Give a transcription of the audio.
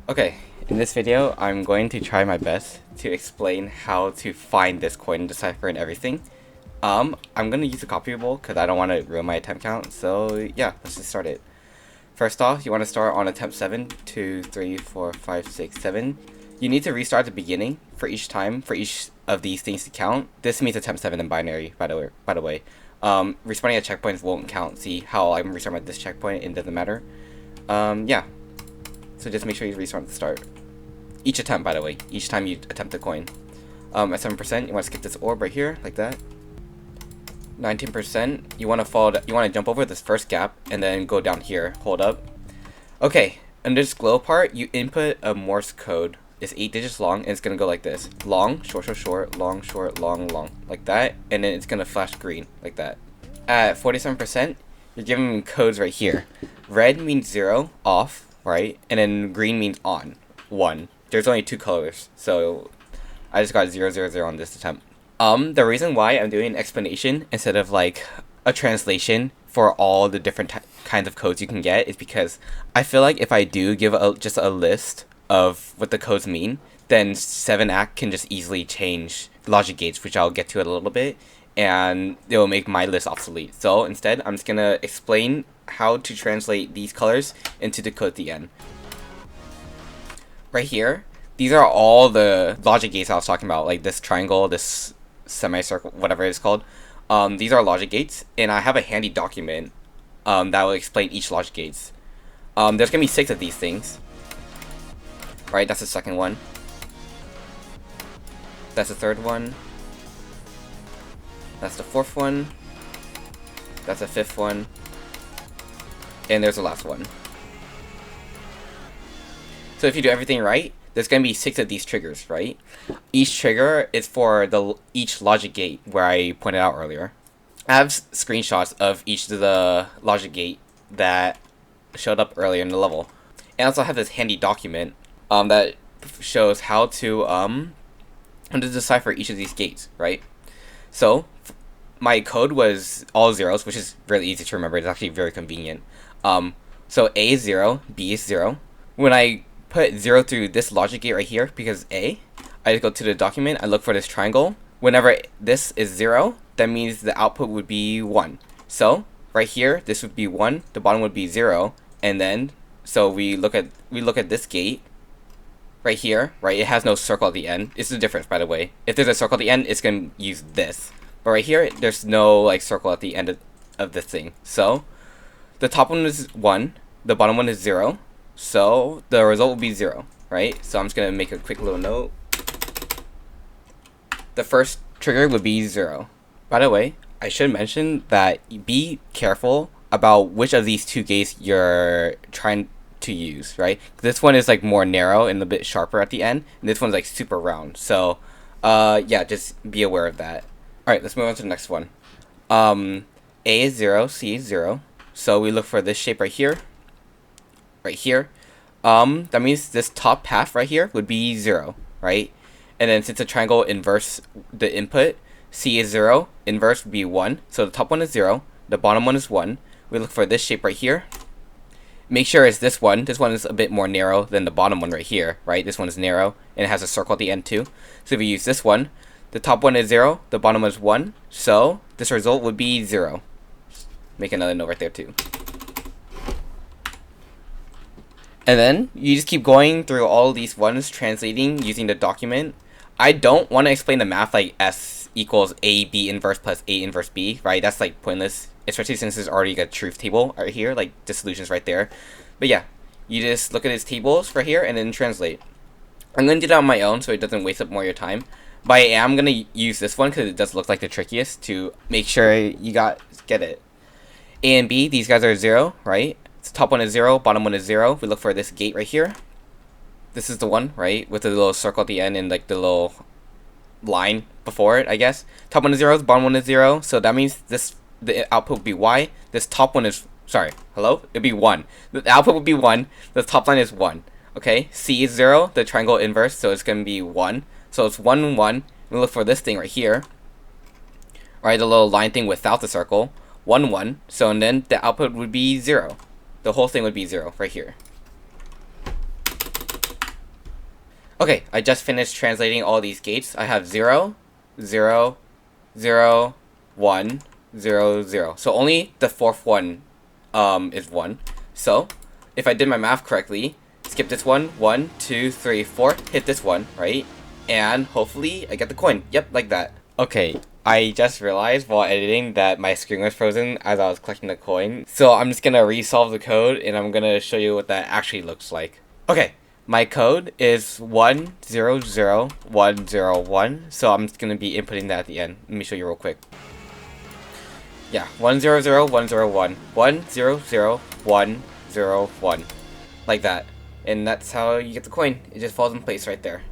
Okay, in this video, I'm going to try my best to explain how to find this coin decipher and everything. I'm gonna use a copyable because I don't want to ruin my attempt count, so yeah, let's just start it. First off, you want to start on attempt 7, 2, 3, 4, 5, 6, 7. You need to restart at the beginning for each time, for each of these things to count. This means attempt 7 in binary, by the way. Respawning at checkpoints won't count. See how I'm restarting at this checkpoint, it doesn't matter. Yeah. So just make sure you restart at the start. Each attempt, by the way. Each time you attempt a coin. At 7%, you want to skip this orb right here, like that. 19%, you want to jump over this first gap and then go down here. Hold up. Okay, in this glow part, you input a Morse code. It's 8 digits long, and it's gonna go like this: long, short, short, short, long, short, long, long, like that. And then it's gonna flash green, like that. At 47%, you're giving codes right here. Red means 0, off, right? And then green means on, 1. There's only 2 colors, so I just got 0, 0, 0 on this attempt. The reason why I'm doing an explanation instead of like a translation for all the different kinds of codes you can get is because I feel like if I do give just a list of what the codes mean, then 7-Act can just easily change logic gates, which I'll get to in a little bit, and it will make my list obsolete. So instead, I'm just gonna explain how to translate these colors into the code at the end. Right here, these are all the logic gates I was talking about, like this triangle, this semicircle, whatever it's called. These are logic gates, and I have a handy document that will explain each logic gates. There's gonna be 6 of these things. Right, that's the second one. That's the third one. That's the fourth one. That's the fifth one. And there's the last one. So if you do everything right, there's going to be 6 of these triggers, right? Each trigger is for each logic gate where I pointed out earlier. I have screenshots of each of the logic gate that showed up earlier in the level. And I also have this handy document that shows how to decipher each of these gates, right? So my code was all zeros, which is really easy to remember. It's actually very convenient. So A is 0, B is 0. When I put 0 through this logic gate right here, because A, I just go to the document, I look for this triangle. Whenever this is 0, that means the output would be 1. So right here, this would be 1, the bottom would be 0, and then so we look at this gate right here, right? It has no circle at the end. It's the difference, by the way. If there's a circle at the end, it's gonna use this. But right here, there's no like circle at the end of this thing. So the top one is 1, the bottom one is 0. So the result will be 0, right? So I'm just gonna make a quick little note. The first trigger would be 0. By the way, I should mention that be careful about which of these 2 gates you're trying to use, right? This one is like more narrow and a bit sharper at the end, and this one's like super round. So yeah, just be aware of that. Alright, let's move on to the next one. A is 0, C is 0. So we look for this shape right here. Right here. That means this top half right here would be 0, right? And then since the triangle inverse the input, C is 0, inverse would be 1. So the top one is 0, the bottom one is 1. We look for this shape right here. Make sure it's this one. This one is a bit more narrow than the bottom one right here, right? This one is narrow, and it has a circle at the end too. So if we use this one, the top one is 0, the bottom one is 1. So this result would be 0. Make another note right there too. And then you just keep going through all these ones, translating using the document. I don't want to explain the math like S equals A B inverse plus A inverse B, right? That's like pointless, especially since there's already a truth table right here, like the solution's right there. But yeah, you just look at these tables right here and then translate. I'm going to do that on my own so it doesn't waste up more of your time. But I am going to use this one because it does look like the trickiest to make sure you get it. A and B, these guys are 0, right? So top one is 0, bottom one is 0. We look for this gate right here. This is the one, right? With the little circle at the end and like the little line before it, I guess. Top one is 0, bottom one is 0. So that means the output would be Y. This top one is, sorry, hello? It'd be 1. The output would be 1. The top line is 1. Okay, C is 0, the triangle inverse, so it's going to be 1. So it's 1, 1. We look for this thing right here. Right, the little line thing without the circle. 1, 1. So and then the output would be 0. The whole thing would be 0 right here. Okay, I just finished translating all these gates. I have 0, 0, 0, 1, 0, 0. So only the fourth one is 1. So if I did my math correctly, skip this one, 1, 2, 3, 4, hit this one, right? And hopefully I get the coin. Yep, like that. Okay, I just realized while editing that my screen was frozen as I was collecting the coin. So I'm just gonna resolve the code and I'm gonna show you what that actually looks like. Okay, my code is 100101, so I'm just gonna be inputting that at the end. Let me show you real quick. Yeah, 100101, 100101, like that. And that's how you get the coin. It just falls in place right there.